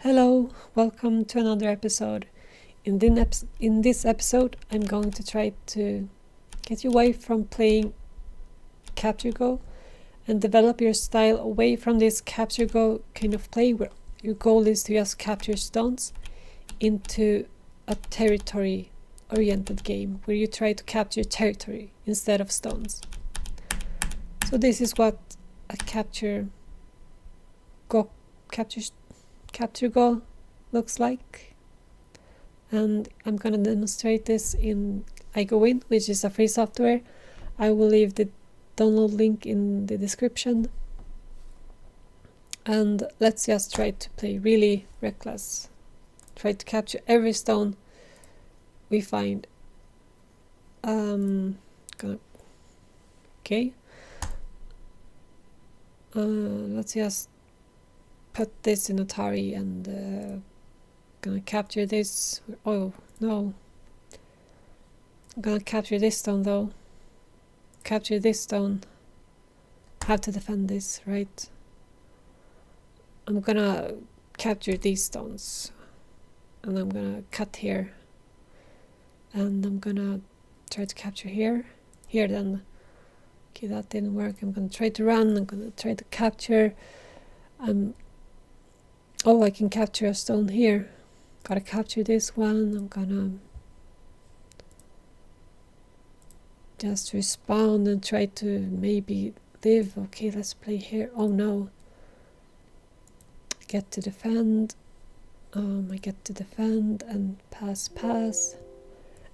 Hello, welcome to another episode. In this episode, I'm going to try to get you away from playing Capture Go and develop your style away from this Capture Go kind of play where your goal is to just capture stones into a territory-oriented game where you try to capture territory instead of stones. So this is what a Capture Go looks like, and I'm gonna demonstrate this in iGoWin, which is a free software. I will leave the download link in the description, and let's just try to play really reckless. Try to capture every stone we find. Let's just put this in Atari and gonna capture this. Oh no, I'm gonna capture this stone though. Capture this stone. Have to defend this, right? I'm gonna capture these stones and I'm gonna cut here and I'm gonna try to capture here then. Okay, that didn't work. I'm gonna try to run. I'm gonna try to capture. Oh, I can capture a stone here. Gotta capture this one. I'm gonna just respawn and try to maybe live. Okay, let's play here. Oh no. I get to defend. I get to defend and pass.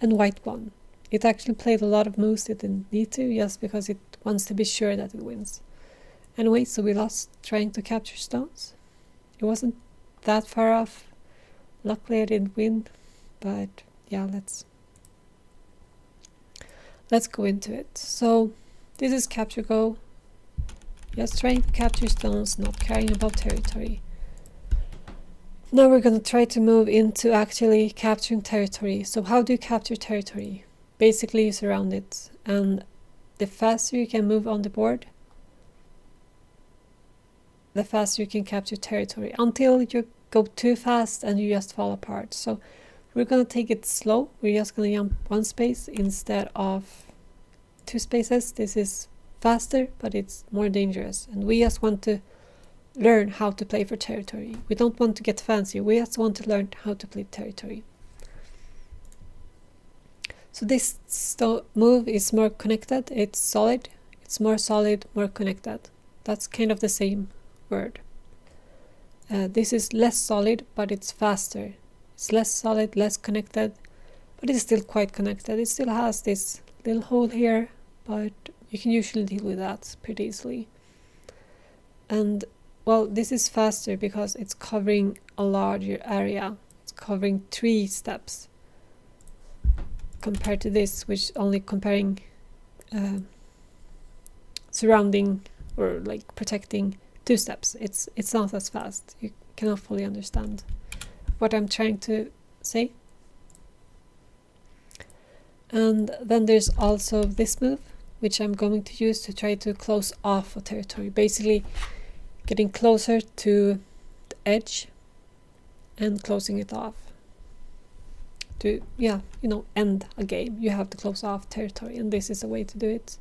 And white won. It actually played a lot of moves it didn't need to, just because it wants to be sure that it wins. Anyway, so we lost trying to capture stones. It wasn't that far off. Luckily I didn't win, but yeah, let's go into it. So this is Capture Go. Just trying to capture stones, not caring about territory. Now we're going to try to move into actually capturing territory. So how do you capture territory? Basically you surround it, and the faster you can move on the board, the faster you can capture territory, until you go too fast and you just fall apart. So we're going to take it slow. We're just going to jump one space instead of two spaces. This is faster, but it's more dangerous. And we just want to learn how to play for territory. We don't want to get fancy. We just want to learn how to play territory. So this move is more connected. It's solid. It's more solid, more connected. That's kind of the same word. This is less solid, but it's faster. It's less solid, less connected, but it's still quite connected. It still has this little hole here, but you can usually deal with that pretty easily. And well, this is faster because it's covering a larger area. It's covering 3 steps compared to this, which only comparing surrounding or like protecting 2 steps. It's not as fast. You cannot fully understand what I'm trying to say. And then there's also this move, which I'm going to use to try to close off a territory. Basically getting closer to the edge and closing it off. To, end a game, you have to close off territory, and this is a way to do it.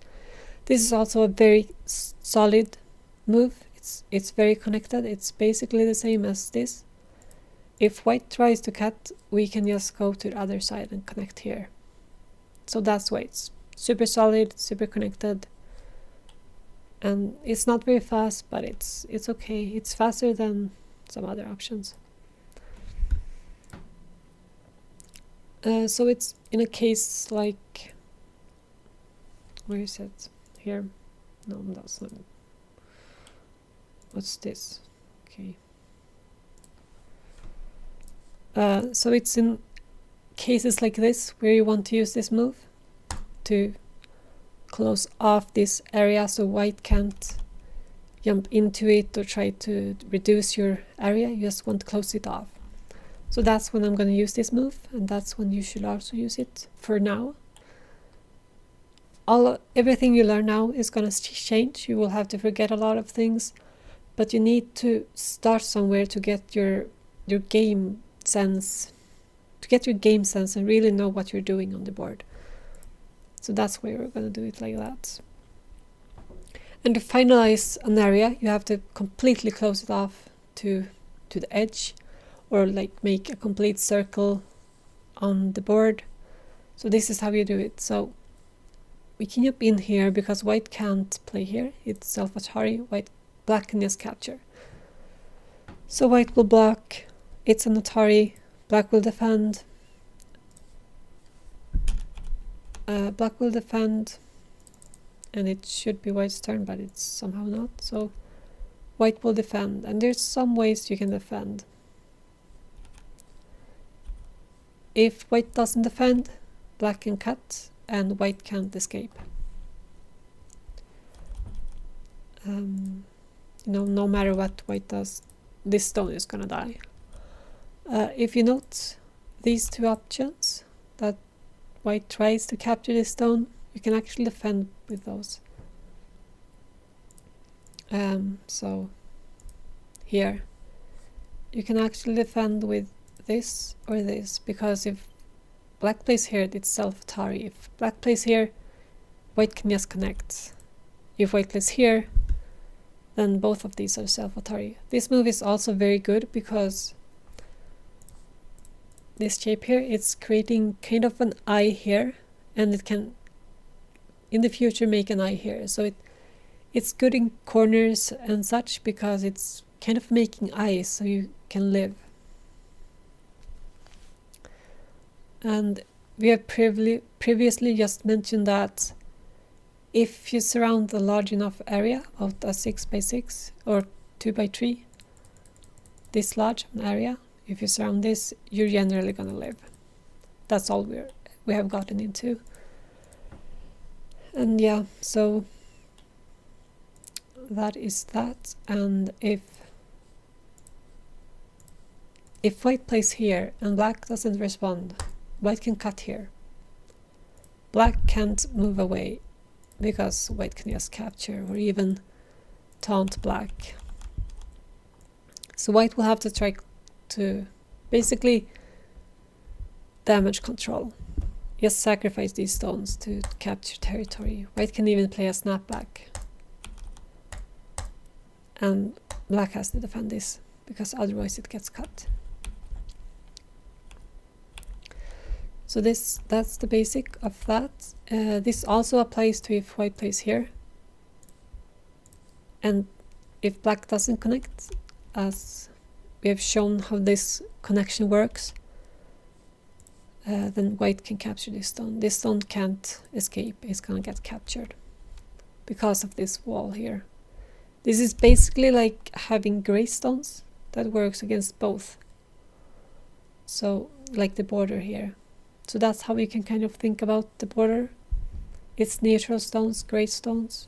This is also a very solid move. It's very connected. It's basically the same as this. If white tries to cut, we can just go to the other side and connect here. So that's why it's super solid, super connected. And it's not very fast, but it's okay. It's faster than some other options. So it's in a case like, where is it? Here? No, that's not. What's this? Okay. So it's in cases like this where you want to use this move to close off this area so white can't jump into it or try to reduce your area. You just want to close it off. So that's when I'm going to use this move, and that's when you should also use it for now. Everything you learn now is going to change. You will have to forget a lot of things, but you need to start somewhere to get your your game sense, and really know what you're doing on the board. So that's why we're going to do it like that. And to finalize an area, you have to completely close it off to the edge, or like make a complete circle on the board. So this is how you do it. So we can jump in here because white can't play here. It's self-Atari. Black can just capture. So white will block. It's an Atari. Black will defend. Black will defend. And it should be white's turn, but it's somehow not. So white will defend. And there's some ways you can defend. If white doesn't defend, black can cut and white can't escape. No matter what white does, this stone is gonna die. If you note these two options, that white tries to capture this stone, you can actually defend with those. So here you can actually defend with this or this, because if black plays here, it's self-Atari. If black plays here, white can just connect. If white plays here, then both of these are self-Atari. This move is also very good because this shape here, it's creating kind of an eye here, and it can in the future make an eye here. So it's good in corners and such because it's kind of making eyes so you can live. And we have previously just mentioned that if you surround a large enough area, about a 6x6 or 2x3, this large an area, if you surround this, you're generally gonna live. That's all we have gotten into. And yeah, so that is that. And if white plays here and black doesn't respond, white can cut here. Black can't move away because white can just capture or even taunt black. So white will have to try to basically damage control. Just sacrifice these stones to capture territory. White can even play a snapback. And black has to defend this because otherwise it gets cut. So that's the basic of that. This also applies to if white plays here. And if black doesn't connect, as we have shown how this connection works, then white can capture this stone. This stone can't escape, it's gonna get captured because of this wall here. This is basically like having gray stones that works against both. So like the border here. So that's how you can kind of think about the border. It's neutral stones, gray stones.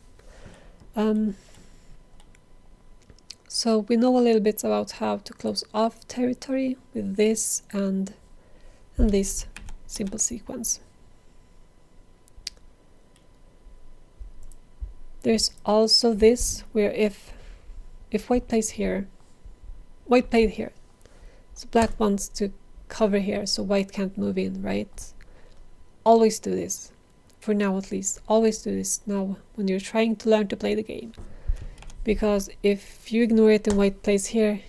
So we know a little bit about how to close off territory with this and this simple sequence. There's also this where if white plays here, white played here, so black wants to cover here so white can't move in, right? Always do this, for now at least. Always do this now when you're trying to learn to play the game, because if you ignore it and white plays here,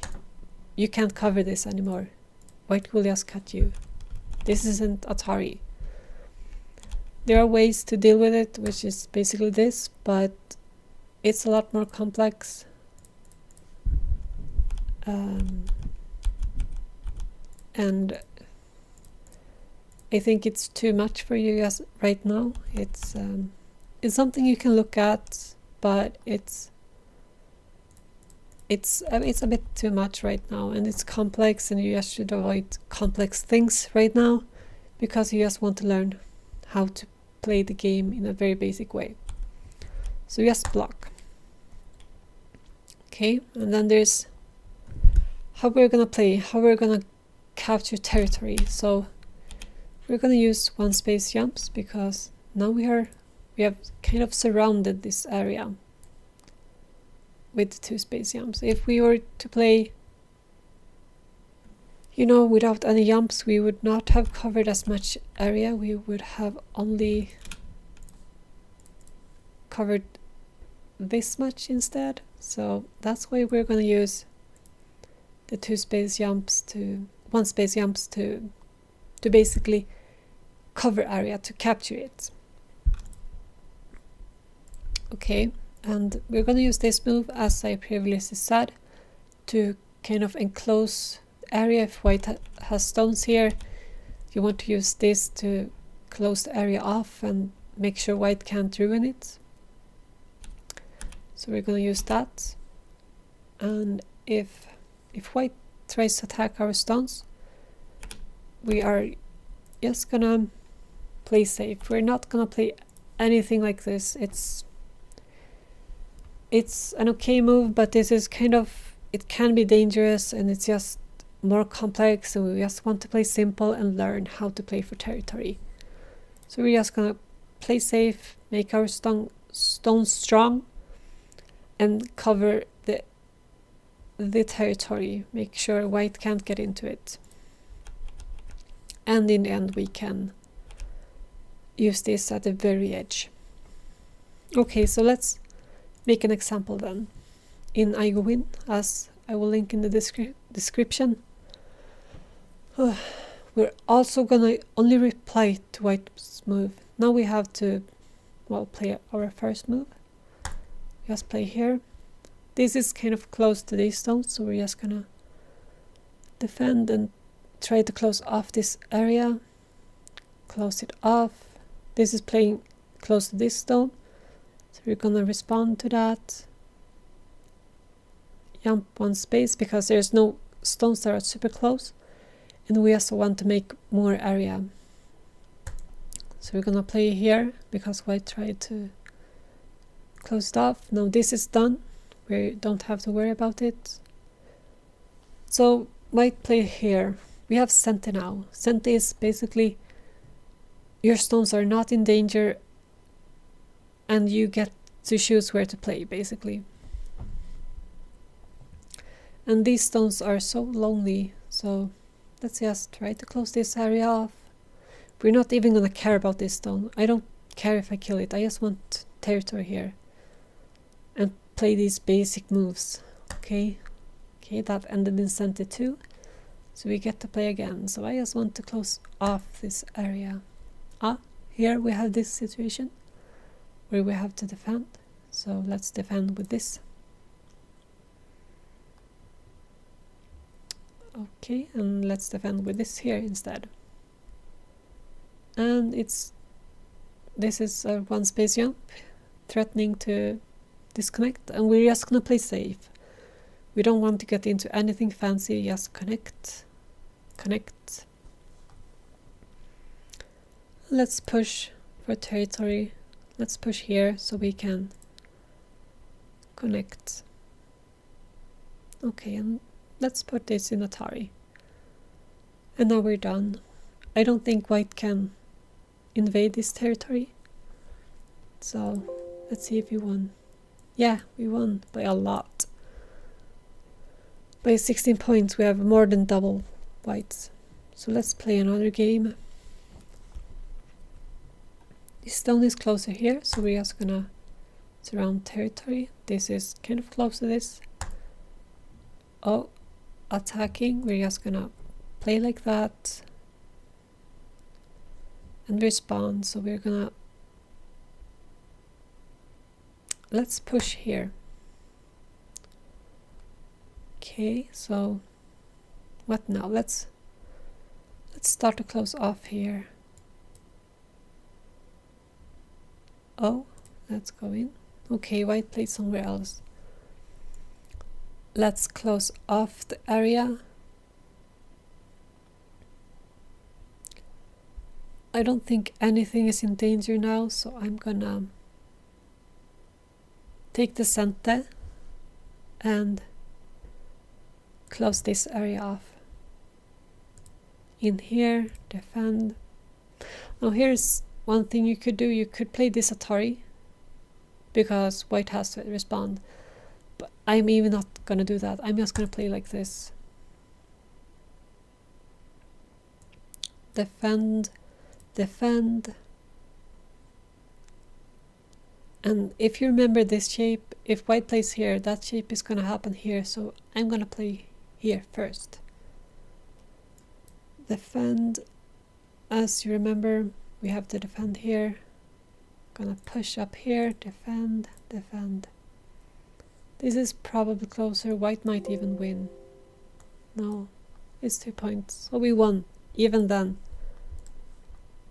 you can't cover this anymore. White will just cut you. This isn't Atari. There are ways to deal with it, which is basically this, but it's a lot more complex. And I think it's too much for you guys right now. It's something you can look at, but it's a bit too much right now, and it's complex, and you just should avoid complex things right now because you just want to learn how to play the game in a very basic way. So just block. Okay, and then there's how we're gonna play, how we're gonna capture territory. So we're gonna use 1 space jumps because now we have kind of surrounded this area with 2 space jumps. If we were to play You know, without any jumps we would not have covered as much area, we would have only covered this much instead. So that's why we're going to use the 2 space jumps to 1 space jumps to basically cover area, to capture it. Okay, and we're going to use this move, as I previously said, to kind of enclose the area. If white has stones here, you want to use this to close the area off and make sure white can't ruin it. So we're going to use that. And if white tries to attack our stones, we are just gonna play safe. We're not gonna play anything like this. It's an okay move, but this is kind of, it can be dangerous and it's just more complex, and we just want to play simple and learn how to play for territory. So we're just gonna play safe, make our stones strong, and cover the territory, make sure white can't get into it. And in the end we can use this at the very edge. Okay, so let's make an example then in IGOWin, as I will link in the description. We're also gonna only reply to white's move. Now we have to, well, play our first move. Just play here. This is kind of close to these stones, so we're just gonna defend and try to close off this area. Close it off. This is playing close to this stone, so we're gonna respond to that. Jump 1 space because there's no stones that are super close, and we also want to make more area. So we're gonna play here because white tried to close it off. Now this is done. We don't have to worry about it. So white play here. We have Sente now. Sente is basically your stones are not in danger and you get to choose where to play, basically. And these stones are so lonely, so let's just try to close this area off. We're not even gonna care about this stone. I don't care if I kill it, I just want territory here. And play these basic moves. Okay, that ended in Sente 2. So we get to play again. So I just want to close off this area. Here we have this situation where we have to defend. So let's defend with this. Okay, and let's defend with this here instead. And this is a 1 space jump, threatening to disconnect, and we're just gonna play safe. We don't want to get into anything fancy, just connect. Let's push for territory. Let's push here so we can connect. Okay, and let's put this in Atari. And now we're done. I don't think white can invade this territory. So let's see if we won. Yeah, we won by a lot. By 16 points, we have more than double whites. So let's play another game. This stone is closer here, so we're just gonna surround territory. This is kind of close to this. Oh, attacking. We're just gonna play like that and respond. So we're gonna, let's push here. Okay, so what now? Let's start to close off here. Oh, let's go in. Okay, white played somewhere else. Let's close off the area. I don't think anything is in danger now, so I'm gonna take the Sente and close this area off. In here, defend. Now here's one thing you could do. You could play this Atari because white has to respond, but I'm even not gonna do that. I'm just gonna play like this. defend, defend. And if you remember this shape, if white plays here, that shape is going to happen here, so I'm going to play here first. Defend. As you remember, we have to defend here. Gonna push up here, defend, defend. This is probably closer. White might even win. No, it's 2 points. So we won, even then.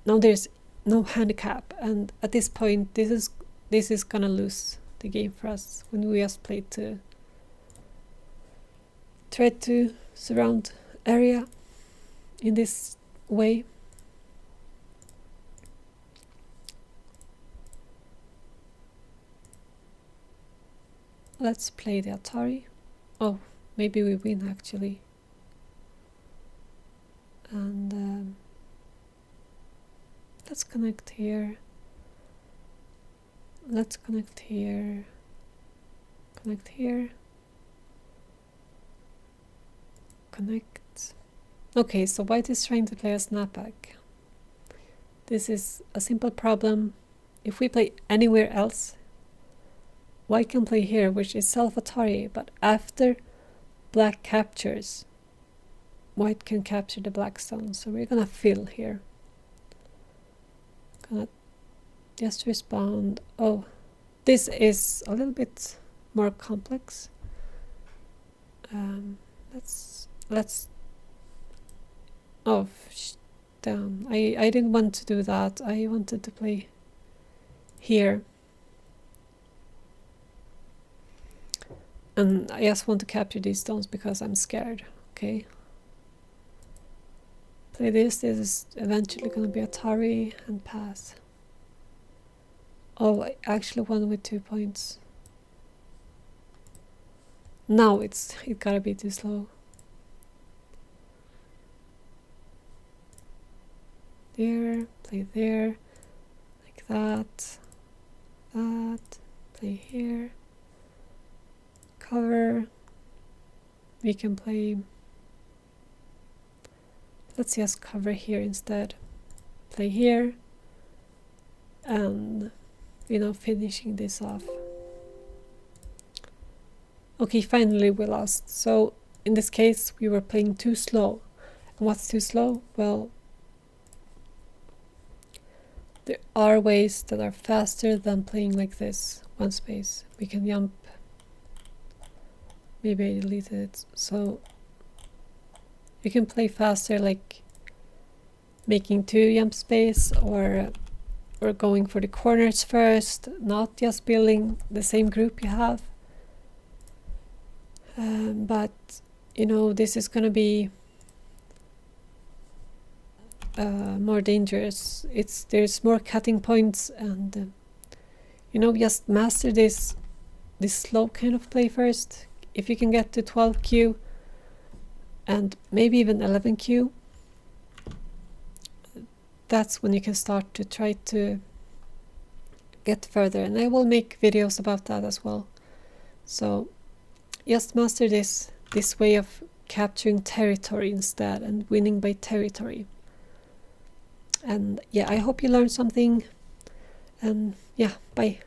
Now there's no handicap, and at this point, this is gonna lose the game for us when we just play to try to surround area in this way. Let's play the Atari. Oh, maybe we win actually. And let's connect here. Let's connect here. Connect here. Connect. Okay, so white is trying to play a snapback. This is a simple problem. If we play anywhere else, white can play here, which is self-Atari, but after black captures, white can capture the black stone. So we're gonna fill here. Gonna just respond. Oh, this is a little bit more complex. Let's. Oh, damn! I didn't want to do that. I wanted to play here. And I just want to capture these stones because I'm scared. Okay. Play this. This is eventually going to be Atari and pass. Oh, I actually won with 2 points. Now it gotta be too slow. There, play there, like that, that, play here. Cover. We can play. Let's just cover here instead. Play here. And, finishing this off. Okay, finally we lost. So, in this case, we were playing too slow. And what's too slow? Well, there are ways that are faster than playing like this. One space. We can jump. Maybe I deleted it. So you can play faster, like making 2 jump space or going for the corners first, not just building the same group you have. But this is gonna be more dangerous. There's more cutting points, and just master this slow kind of play first. If you can get to 12Q and maybe even 11Q, that's when you can start to try to get further. And I will make videos about that as well. So just master this way of capturing territory instead and winning by territory. And yeah, I hope you learned something. And yeah, bye.